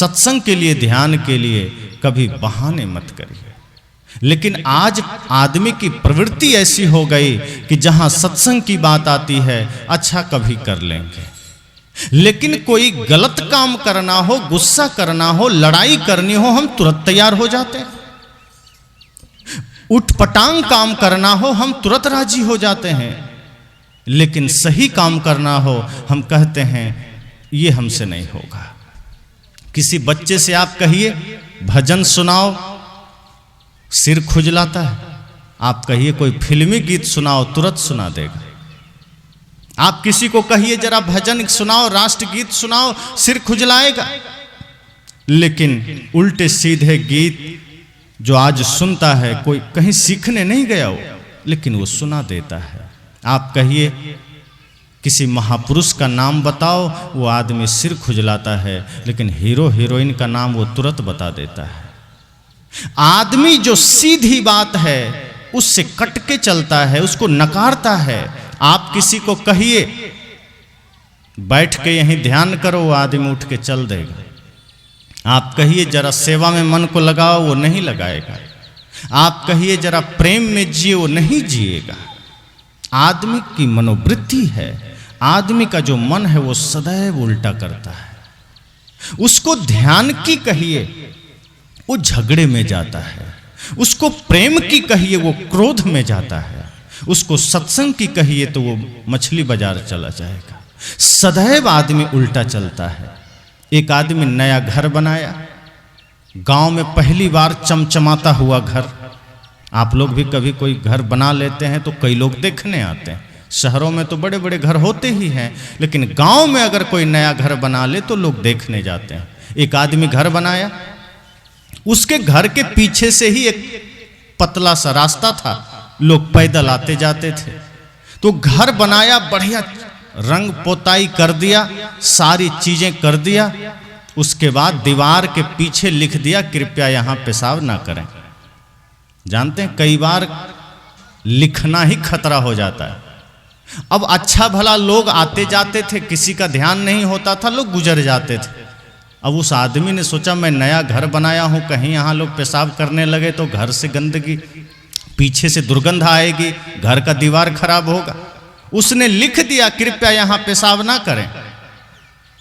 सत्संग के लिए, ध्यान के लिए कभी बहाने मत करिए। लेकिन आज आदमी की प्रवृत्ति ऐसी हो गई कि जहां सत्संग की बात आती है, अच्छा कभी कर लेंगे, लेकिन कोई गलत काम करना हो, गुस्सा करना हो, लड़ाई करनी हो, हम तुरंत तैयार हो जाते हैं। उठपटांग काम करना हो, हम तुरंत राजी हो जाते हैं। लेकिन सही काम करना हो, हम कहते हैं ये हमसे नहीं होगा। किसी बच्चे से आप कहिए भजन सुनाओ, सिर खुजलाता है। आप कहिए कोई फिल्मी गीत सुनाओ, तुरंत सुना देगा। आप किसी को कहिए जरा भजन सुनाओ, राष्ट्रगीत सुनाओ, सिर खुजलाएगा। लेकिन उल्टे सीधे गीत जो आज सुनता है, कोई कहीं सीखने नहीं गया हो, लेकिन वो सुना देता है। आप कहिए किसी महापुरुष का नाम बताओ, वो आदमी सिर खुजलाता है, लेकिन हीरो हीरोइन का नाम वो तुरंत बता देता है। आदमी जो सीधी बात है उससे कट के चलता है, उसको नकारता है। आप किसी को कहिए बैठ के यहीं ध्यान करो, वो आदमी उठ के चल देगा। आप कहिए जरा सेवा में मन को लगाओ, वो नहीं लगाएगा। आप कहिए जरा प्रेम में जिए, वो नहीं जिएगा। आदमी की मनोवृत्ति है, आदमी का जो मन है वो सदैव उल्टा करता है। उसको ध्यान की कहिए, वो झगड़े में जाता है। उसको प्रेम की कहिए, वो क्रोध में जाता है। उसको सत्संग की कहिए तो वो मछली बाजार चला जाएगा। सदैव आदमी उल्टा चलता है। एक आदमी नया घर बनाया, गांव में पहली बार चमचमाता हुआ घर। आप लोग भी कभी कोई घर बना लेते हैं तो कई लोग देखने आते हैं। शहरों में तो बड़े बड़े घर होते ही हैं, लेकिन गांव में अगर कोई नया घर बना ले तो लोग देखने जाते हैं। एक आदमी घर बनाया, उसके घर के पीछे से ही एक पतला सा रास्ता था, लोग पैदल आते जाते थे। तो घर बनाया, बढ़िया रंग पोताई कर दिया, सारी चीजें कर दिया। उसके बाद दीवार के पीछे लिख दिया कृपया यहां पेशाब ना करें। जानते हैं कई बार लिखना ही खतरा हो जाता है। अब अच्छा भला लोग आते जाते थे, किसी का ध्यान नहीं होता था, लोग गुजर जाते थे। अब उस आदमी ने सोचा मैं नया घर बनाया हूं, कहीं यहां लोग पेशाब करने लगे तो घर से गंदगी, पीछे से दुर्गंध आएगी, घर का दीवार खराब होगा। उसने लिख दिया कृपया यहां पेशाब ना करें।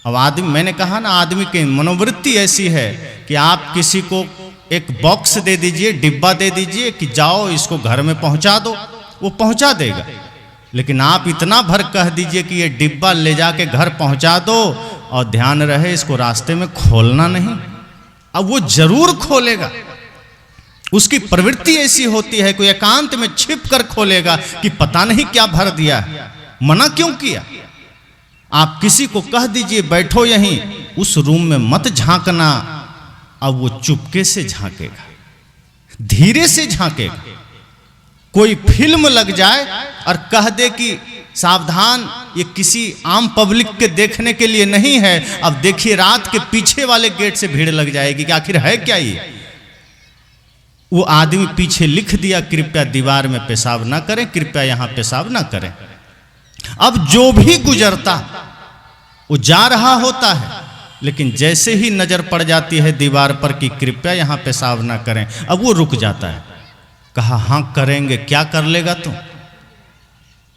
अब आदमी, मैंने कहा ना, आदमी की मनोवृत्ति ऐसी है कि आप किसी को एक बॉक्स दे दीजिए, डिब्बा दे दीजिए कि जाओ इसको घर में पहुंचा दो, वो पहुंचा देगा। लेकिन आप इतना भर कह दीजिए कि ये डिब्बा ले जाके घर पहुंचा दो और ध्यान रहे इसको रास्ते में खोलना नहीं, अब वो जरूर खोलेगा। उसकी प्रवृत्ति ऐसी होती है, कोई एकांत में छिप कर खोलेगा कि पता नहीं क्या भर दिया है, मना क्यों किया। आप किसी को कह दीजिए बैठो यहीं, उस रूम में मत झांकना, अब वो चुपके से झांकेगा, धीरे से झांकेगा। कोई फिल्म लग जाए और कह दे कि सावधान, ये किसी आम पब्लिक के देखने के लिए नहीं है, अब देखिए रात के पीछे वाले गेट से भीड़ लग जाएगी कि आखिर है क्या ये। वो आदमी पीछे लिख दिया कृपया दीवार में पेशाब ना करें, कृपया यहां पेशाब ना करें। अब जो भी गुजरता वो जा रहा होता है, लेकिन जैसे ही नजर पड़ जाती है दीवार पर कि कृपया यहां पेशाब ना करें, अब वो रुक जाता है। कहा हाँ करेंगे, क्या कर लेगा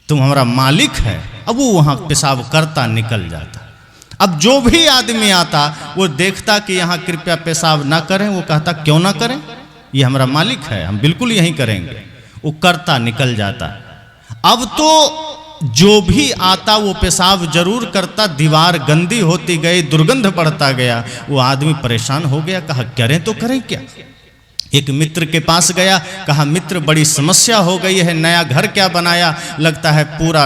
तुम हमारा मालिक है। अब वो वहां पेशाब करता निकल जाता। अब जो भी आदमी आता वो देखता कि यहां कृपया पेशाब ना करें, वो कहता क्यों ना करें, ये हमारा मालिक है, हम बिल्कुल यहीं करेंगे। वो करता निकल जाता। अब तो जो भी आता वो पेशाब जरूर करता, दीवार गंदी होती गई, दुर्गंध बढ़ता गया। वो आदमी परेशान हो गया, कहा करें तो करें क्या। एक मित्र के पास गया, कहा मित्र बड़ी समस्या हो गई है, नया घर क्या बनाया, लगता है पूरा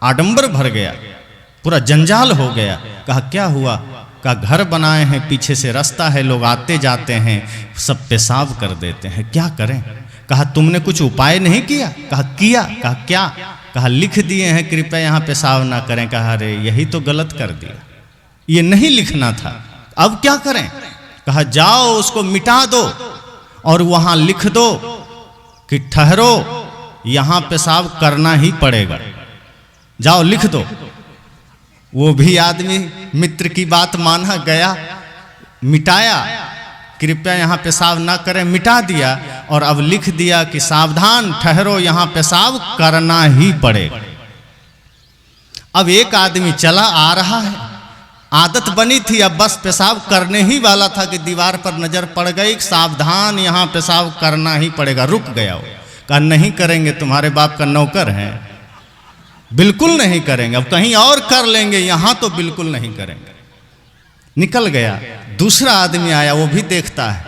आडंबर भर गया, पूरा जंजाल हो गया। कहा क्या हुआ, कहा घर बनाए हैं, पीछे से रास्ता है, लोग आते जाते हैं, सब पेशाब कर देते हैं, क्या करें। कहा तुमने कुछ उपाय नहीं किया। कहा किया। कहा क्या। कहा लिख दिए हैं कृपया यहाँ पेशाब ना करें। कहा अरे यही तो गलत कर दिया, ये नहीं लिखना था, अब क्या करें। कहा जाओ उसको मिटा दो और वहां लिख दो कि ठहरो यहां पेशाब करना ही पड़ेगा, जाओ लिख दो। वो भी आदमी मित्र की बात माना गया, मिटाया, कृपया यहाँ पेशाब ना करें, मिटा दिया और अब लिख दिया कि सावधान ठहरो, यहाँ पेशाब करना ही पड़ेगा। अब एक आदमी चला आ रहा है, आदत बनी थी, अब बस पेशाब करने ही वाला था कि दीवार पर नजर पड़ गई, सावधान यहाँ पेशाब करना ही पड़ेगा। रुक गया वो, कहा नहीं करेंगे, तुम्हारे बाप का नौकर है, बिल्कुल नहीं करेंगे, अब कहीं और कर लेंगे, यहां तो बिल्कुल नहीं करेंगे। निकल गया। दूसरा आदमी आया, वो भी देखता है,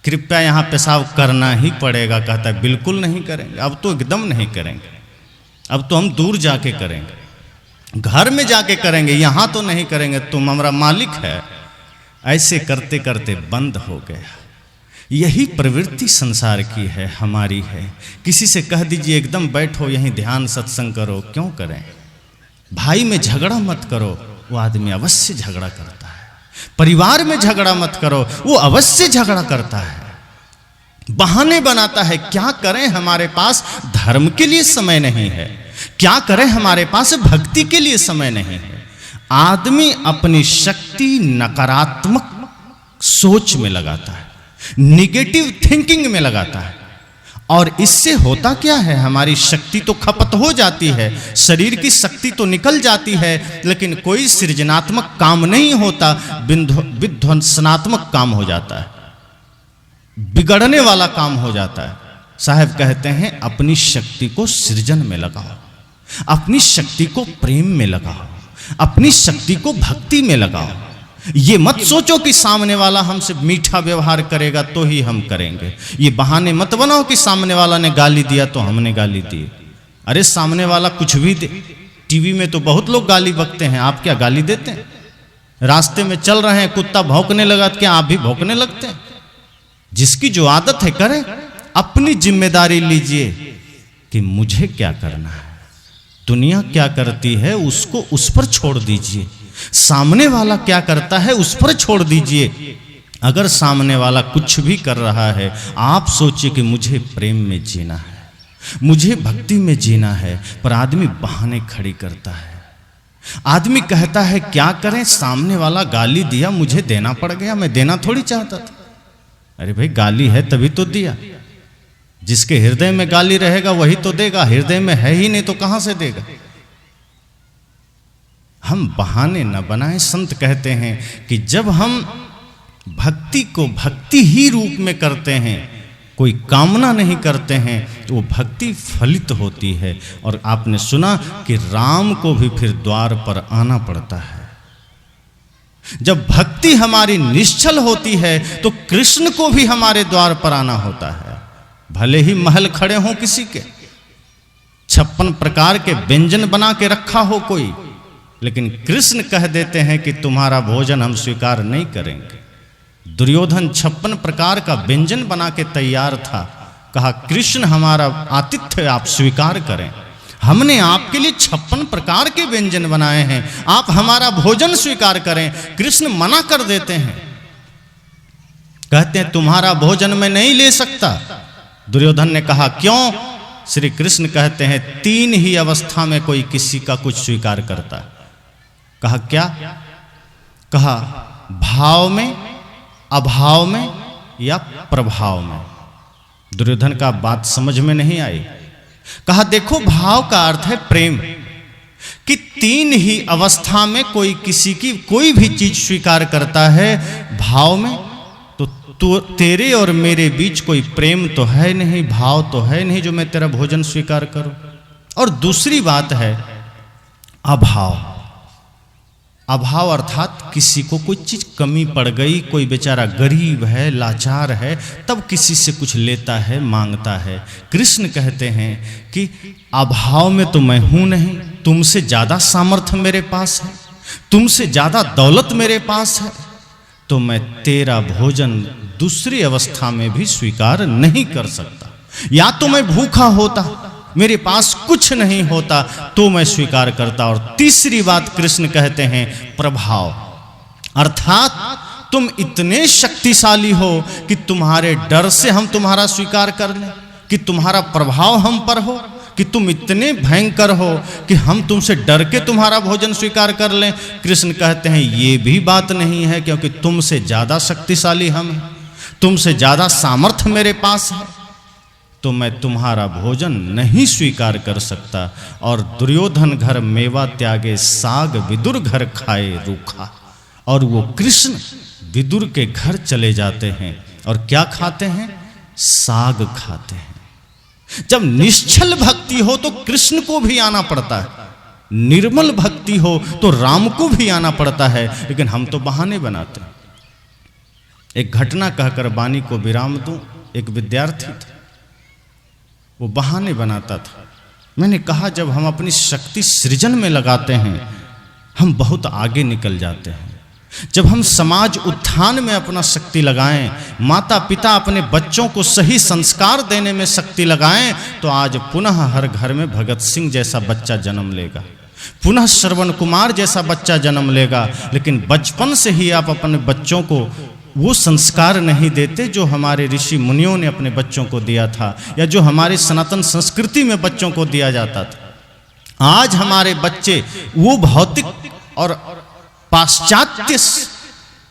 कृपया यहां पेशाब करना ही पड़ेगा, कहता है बिल्कुल नहीं करेंगे, अब तो एकदम नहीं करेंगे, अब तो हम दूर जाके करेंगे, घर में जाके करेंगे, यहां तो नहीं करेंगे, तुम हमारा मालिक है। ऐसे करते करते बंद हो गया। यही प्रवृत्ति संसार की है, हमारी है। किसी से कह दीजिए एकदम बैठो यहीं ध्यान सत्संग करो, क्यों करें? भाई में झगड़ा मत करो, वो आदमी अवश्य झगड़ा करता है। परिवार में झगड़ा मत करो, वो अवश्य झगड़ा करता है, बहाने बनाता है। क्या करें, हमारे पास धर्म के लिए समय नहीं है, क्या करें, हमारे पास भक्ति के लिए समय नहीं है। आदमी अपनी शक्ति नकारात्मक सोच में लगाता है, निगेटिव थिंकिंग में लगाता है, और इससे होता क्या है, हमारी शक्ति तो खपत हो जाती है, शरीर की शक्ति तो निकल जाती है, लेकिन कोई सृजनात्मक काम नहीं होता, विध्वंसनात्मक काम हो जाता है, बिगड़ने वाला काम हो जाता है। साहब कहते हैं अपनी शक्ति को सृजन में लगाओ, अपनी शक्ति को प्रेम में लगाओ, अपनी शक्ति को भक्ति में लगाओ। ये मत सोचो कि सामने वाला हमसे मीठा व्यवहार करेगा तो ही हम करेंगे। ये बहाने मत बनाओ कि सामने वाला ने गाली दिया तो हमने गाली दी। अरे सामने वाला कुछ भी दे, टीवी में तो बहुत लोग गाली बकते हैं, आप क्या गाली देते हैं? रास्ते में चल रहे हैं, कुत्ता भौंकने लगा तो क्या आप भी भौंकने लगते हैं? जिसकी जो आदत है करे, अपनी जिम्मेदारी लीजिए कि मुझे क्या करना है, दुनिया क्या करती है उसको उस पर छोड़ दीजिए, सामने वाला क्या करता है उस पर छोड़ दीजिए। अगर सामने वाला कुछ भी कर रहा है, आप सोचिए कि मुझे प्रेम में जीना है, मुझे भक्ति में जीना है। पर आदमी बहाने खड़ी करता है, आदमी कहता है क्या करें, सामने वाला गाली दिया, मुझे देना पड़ गया, मैं देना थोड़ी चाहता था। अरे भाई गाली है तभी तो दिया, जिसके हृदय में गाली रहेगा वही तो देगा, हृदय में है ही नहीं तो कहां से देगा। हम बहाने न बनाएं। संत कहते हैं कि जब हम भक्ति को भक्ति ही रूप में करते हैं, कोई कामना नहीं करते हैं, तो वो भक्ति फलित होती है। और आपने सुना कि राम को भी फिर द्वार पर आना पड़ता है। जब भक्ति हमारी निश्चल होती है तो कृष्ण को भी हमारे द्वार पर आना होता है। भले ही महल खड़े हों किसी के, 56 प्रकार के व्यंजन बना के रखा हो कोई, लेकिन कृष्ण कह देते हैं कि तुम्हारा भोजन हम स्वीकार नहीं करेंगे। दुर्योधन 56 प्रकार का व्यंजन बना के तैयार था, कहा कृष्ण हमारा आतिथ्य आप स्वीकार करें, हमने आपके लिए 56 प्रकार के व्यंजन बनाए हैं, आप हमारा भोजन स्वीकार करें। कृष्ण मना कर देते हैं, कहते हैं तुम्हारा भोजन मैं नहीं ले सकता। दुर्योधन ने कहा क्यों? श्री कृष्ण कहते हैं 3 ही अवस्था में कोई किसी का कुछ स्वीकार करता है। कहा क्या? कहा भाव में, अभाव में या प्रभाव में। दुर्योधन का बात समझ में नहीं आई। कहा देखो भाव का अर्थ है प्रेम, कि 3 ही अवस्था में कोई किसी की कोई भी चीज स्वीकार करता है। भाव में तो तेरे और मेरे बीच कोई प्रेम तो है नहीं, भाव तो है नहीं जो मैं तेरा भोजन स्वीकार करूं। और दूसरी बात है अभाव। अभाव अर्थात किसी को कोई चीज कमी पड़ गई, कोई बेचारा गरीब है, लाचार है, तब किसी से कुछ लेता है, मांगता है। कृष्ण कहते हैं कि अभाव में तो मैं हूं नहीं, तुमसे ज्यादा सामर्थ्य मेरे पास है, तुमसे ज्यादा दौलत मेरे पास है, तो मैं तेरा भोजन दूसरी अवस्था में भी स्वीकार नहीं कर सकता। या तो मैं भूखा होता, मेरे पास कुछ नहीं होता, तो मैं स्वीकार करता। और तीसरी बात कृष्ण कहते हैं प्रभाव, अर्थात तुम इतने शक्तिशाली हो कि तुम्हारे डर से हम तुम्हारा स्वीकार कर लें, कि तुम्हारा प्रभाव हम पर हो, कि तुम इतने भयंकर हो कि हम तुमसे डर के तुम्हारा भोजन स्वीकार कर लें। कृष्ण कहते हैं ये भी बात नहीं है, क्योंकि तुमसे ज़्यादा शक्तिशाली हम हैं, तुमसे ज़्यादा सामर्थ्य मेरे पास है, तो मैं तुम्हारा भोजन नहीं स्वीकार कर सकता। और दुर्योधन घर मेवा त्यागे, साग विदुर घर खाए रूखा। और वो कृष्ण विदुर के घर चले जाते हैं और क्या खाते हैं? साग खाते हैं। जब निश्चल भक्ति हो तो कृष्ण को भी आना पड़ता है, निर्मल भक्ति हो तो राम को भी आना पड़ता है, लेकिन हम तो बहाने बनाते हैं। एक घटना कहकर वाणी को विराम दूं। एक विद्यार्थी था, वो बहाने बनाता था। मैंने कहा जब हम अपनी शक्ति सृजन में लगाते हैं हम बहुत आगे निकल जाते हैं। जब हम समाज उत्थान में अपना शक्ति लगाएं, माता पिता अपने बच्चों को सही संस्कार देने में शक्ति लगाएं, तो आज पुनः हर घर में भगत सिंह जैसा बच्चा जन्म लेगा, पुनः श्रवण कुमार जैसा बच्चा जन्म लेगा। लेकिन बचपन से ही आप अपने बच्चों को वो संस्कार नहीं देते जो हमारे ऋषि मुनियों ने अपने बच्चों को दिया था, या जो हमारी सनातन संस्कृति में बच्चों को दिया जाता था। आज हमारे बच्चे वो भौतिक और पाश्चात्य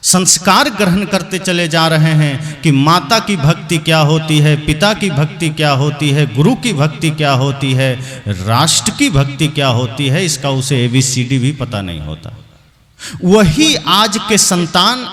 संस्कार ग्रहण करते चले जा रहे हैं कि माता की भक्ति क्या होती है, पिता की भक्ति क्या होती है, गुरु की भक्ति क्या होती है, राष्ट्र की भक्ति क्या होती है, इसका उसे ABCD भी पता नहीं होता। वही आज के संतान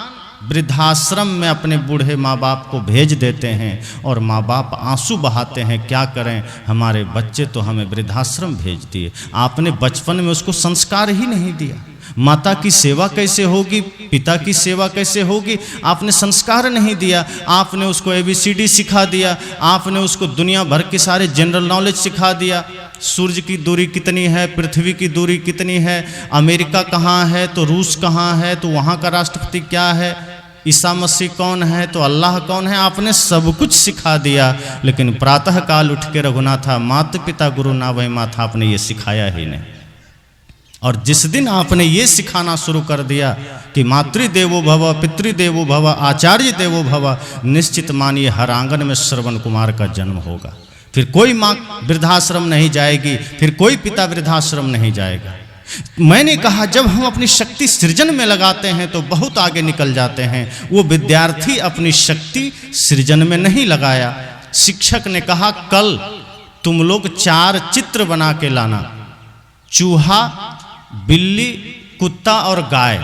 वृद्धाश्रम में अपने बूढ़े माँ बाप को भेज देते हैं और माँ बाप आंसू बहाते हैं, क्या करें हमारे बच्चे तो हमें वृद्धाश्रम भेज दिए। आपने बचपन में उसको संस्कार ही नहीं दिया। माता की सेवा कैसे होगी, पिता की सेवा कैसे होगी, आपने संस्कार नहीं दिया। आपने उसको ABCD सिखा दिया, आपने उसको दुनिया भर के सारे जनरल नॉलेज सिखा दिया। सूर्य की दूरी कितनी है, पृथ्वी की दूरी कितनी है, अमेरिका कहाँ है तो रूस कहाँ है, तो वहाँ का राष्ट्रपति क्या है, ईसा मसीह कौन है तो अल्लाह कौन है। आपने सब कुछ सिखा दिया, लेकिन प्रातः काल उठ के रघुनाथा माता पिता गुरु ना वही माथा, आपने ये सिखाया ही नहीं। और जिस दिन आपने ये सिखाना शुरू कर दिया कि मातृदेवो भव, पितृदेवो भव, आचार्य देवो भव, निश्चित मानिए हर आंगन में श्रवण कुमार का जन्म होगा। फिर कोई माँ वृद्धाश्रम नहीं जाएगी, फिर कोई पिता वृद्धाश्रम नहीं जाएगा। मैंने कहा जब हम अपनी शक्ति सृजन में लगाते हैं तो बहुत आगे निकल जाते हैं। वो विद्यार्थी अपनी शक्ति सृजन में नहीं लगाया। शिक्षक ने कहा कल तुम लोग 4 चित्र बना के लाना, चूहा, बिल्ली, कुत्ता और गाय।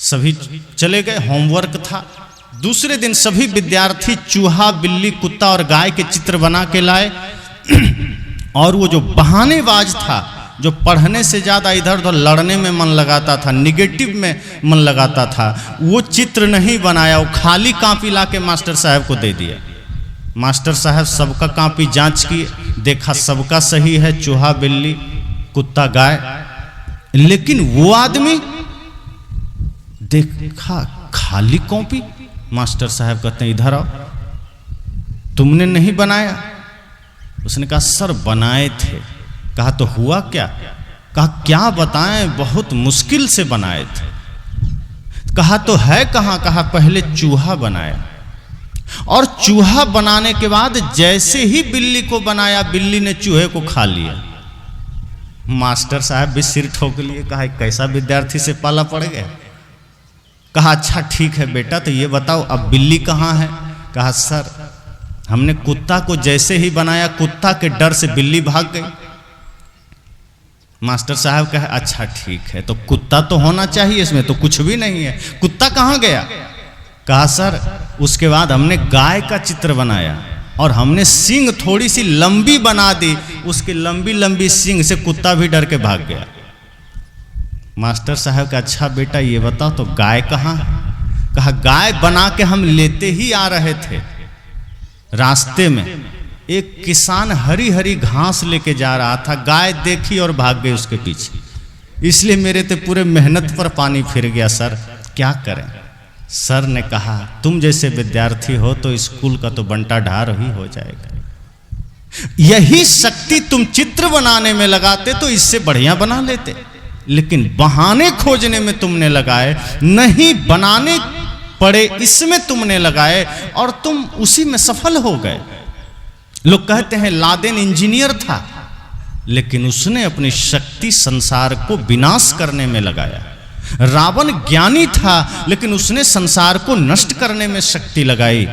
सभी चले गए, होमवर्क था। दूसरे दिन सभी विद्यार्थी चूहा, बिल्ली, कुत्ता और गाय के चित्र बना के लाए। और वो जो बहानेबाज था, जो पढ़ने से ज़्यादा इधर उधर लड़ने में मन लगाता था, निगेटिव में मन लगाता था, वो चित्र नहीं बनाया। वो खाली कॉपी ला के मास्टर साहब को दे दिया। मास्टर साहब सबका कॉपी जांच किए, देखा सबका सही है, चूहा, बिल्ली, कुत्ता, गाय। लेकिन वो आदमी देखा खाली कॉपी। मास्टर साहब कहते हैं इधर आओ, तुमने नहीं बनाया? उसने कहा सर बनाए थे। कहा तो हुआ क्या? कहा क्या बताएं, बहुत मुश्किल से बनाए थे। कहा तो है कहाँ? कहा पहले चूहा बनाया, और चूहा बनाने के बाद जैसे ही बिल्ली को बनाया, बिल्ली ने चूहे को खा लिया। मास्टर साहब भी सिर ठोक लिए। कहा कैसा विद्यार्थी से पाला पड़ गया। कहा अच्छा ठीक है बेटा, तो ये बताओ अब बिल्ली कहाँ है? कहा सर हमने कुत्ता को जैसे ही बनाया, कुत्ता के डर से बिल्ली भाग गई। मास्टर साहब कहे अच्छा ठीक है, तो कुत्ता तो होना चाहिए, इसमें तो कुछ भी नहीं है, कुत्ता कहाँ गया? कहा सर उसके बाद हमने गाय का चित्र बनाया और हमने सींग थोड़ी सी लंबी बना दी, उसकी लंबी लंबी सींग से कुत्ता भी डर के भाग गया। मास्टर साहब का अच्छा बेटा ये बताओ तो गाय कहाँ है? कहा गाय बना के हम लेते ही आ रहे थे, रास्ते में एक किसान हरी हरी घास लेके जा रहा था, गाय देखी और भाग गई उसके पीछे, इसलिए मेरे तो पूरे मेहनत पर पानी फिर गया सर, क्या करें? सर ने कहा तुम जैसे विद्यार्थी हो तो स्कूल का तो बंटा ढार ही हो जाएगा। यही शक्ति तुम चित्र बनाने में लगाते तो इससे बढ़िया बना लेते, लेकिन बहाने खोजने में तुमने लगाए, नहीं बनाने पड़े इसमें तुमने लगाए और तुम उसी में सफल हो गए। लोग कहते हैं लादेन इंजीनियर था, लेकिन उसने अपनी शक्ति संसार को विनाश करने में लगाया। रावण ज्ञानी था, लेकिन उसने संसार को नष्ट करने में शक्ति लगाई।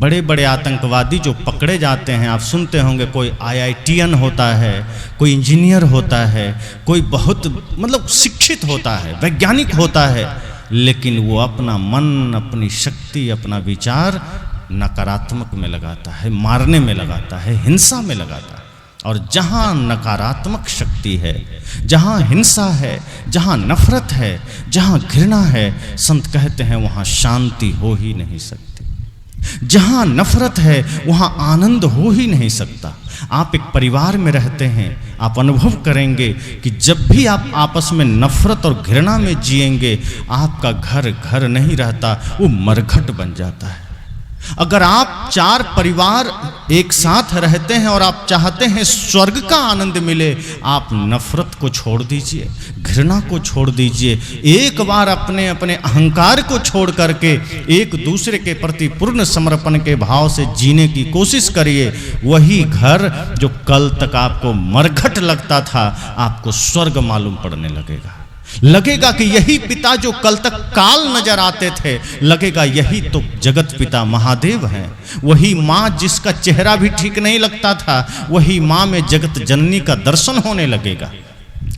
बड़े बड़े आतंकवादी जो पकड़े जाते हैं, आप सुनते होंगे, कोई IITian होता है, कोई इंजीनियर होता है, कोई बहुत मतलब शिक्षित होता है, वैज्ञानिक होता है, लेकिन वो अपना मन, अपनी शक्ति, अपना विचार नकारात्मक में लगाता है, मारने में लगाता है, हिंसा में लगाता है। और जहाँ नकारात्मक शक्ति है, जहाँ हिंसा है, जहाँ नफरत है, जहाँ घृणा है, संत कहते हैं वहाँ शांति हो ही नहीं सकती। जहाँ नफरत है वहाँ आनंद हो ही नहीं सकता। आप एक परिवार में रहते हैं, आप अनुभव करेंगे कि जब भी आप आपस में नफरत और घृणा में जिएंगे, आपका घर घर नहीं रहता, वो मरघट बन जाता है। अगर आप 4 परिवार एक साथ रहते हैं और आप चाहते हैं स्वर्ग का आनंद मिले, आप नफरत को छोड़ दीजिए, घृणा को छोड़ दीजिए, एक बार अपने अपने अहंकार को छोड़ करके एक दूसरे के प्रति पूर्ण समर्पण के भाव से जीने की कोशिश करिए। वही घर जो कल तक आपको मरघट लगता था, आपको स्वर्ग मालूम पड़ने लगेगा। लगेगा कि यही पिता जो कल तक काल नजर आते थे, लगेगा यही तो जगत पिता महादेव हैं। वही माँ जिसका चेहरा भी ठीक नहीं लगता था, वही माँ में जगत जननी का दर्शन होने लगेगा।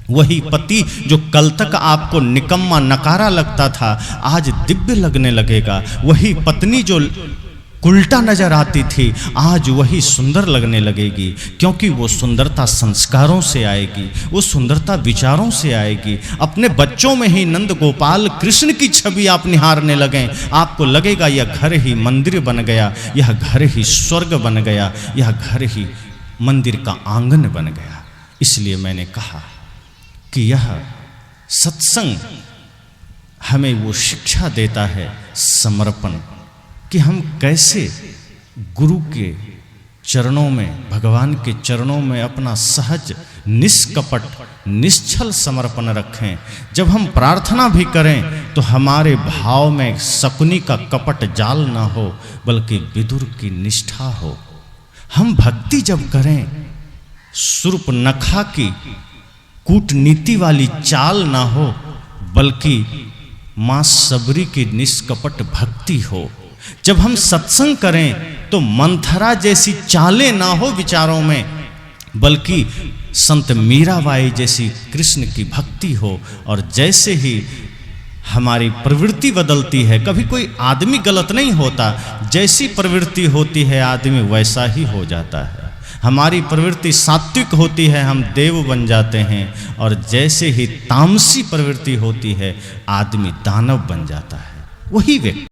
वही पति जो कल तक आपको निकम्मा नकारा लगता था, आज दिव्य लगने लगेगा। वही पत्नी जो उल्टा नजर आती थी, आज वही सुंदर लगने लगेगी, क्योंकि वो सुंदरता संस्कारों से आएगी, वो सुंदरता विचारों से आएगी। अपने बच्चों में ही नंद गोपाल कृष्ण की छवि आप निहारने लगें, आपको लगेगा यह घर ही मंदिर बन गया, यह घर ही स्वर्ग बन गया, यह घर ही मंदिर का आंगन बन गया। इसलिए मैंने कहा कि यह सत्संग हमें वो शिक्षा देता है, समर्पण, कि हम कैसे गुरु के चरणों में, भगवान के चरणों में अपना सहज, निष्कपट, निश्चल समर्पण रखें। जब हम प्रार्थना भी करें तो हमारे भाव में शकुनी का कपट जाल ना हो, बल्कि विदुर की निष्ठा हो। हम भक्ति जब करें, शूर्पणखा की कूटनीति वाली चाल ना हो, बल्कि मां सबरी की निष्कपट भक्ति हो। जब हम सत्संग करें तो मंथरा जैसी चालें ना हो विचारों में, बल्कि संत मीराबाई जैसी कृष्ण की भक्ति हो। और जैसे ही हमारी प्रवृत्ति बदलती है, कभी कोई आदमी गलत नहीं होता, जैसी प्रवृत्ति होती है आदमी वैसा ही हो जाता है। हमारी प्रवृत्ति सात्विक होती है, हम देव बन जाते हैं, और जैसे ही तामसी प्रवृत्ति होती है आदमी दानव बन जाता है। वही व्यक्ति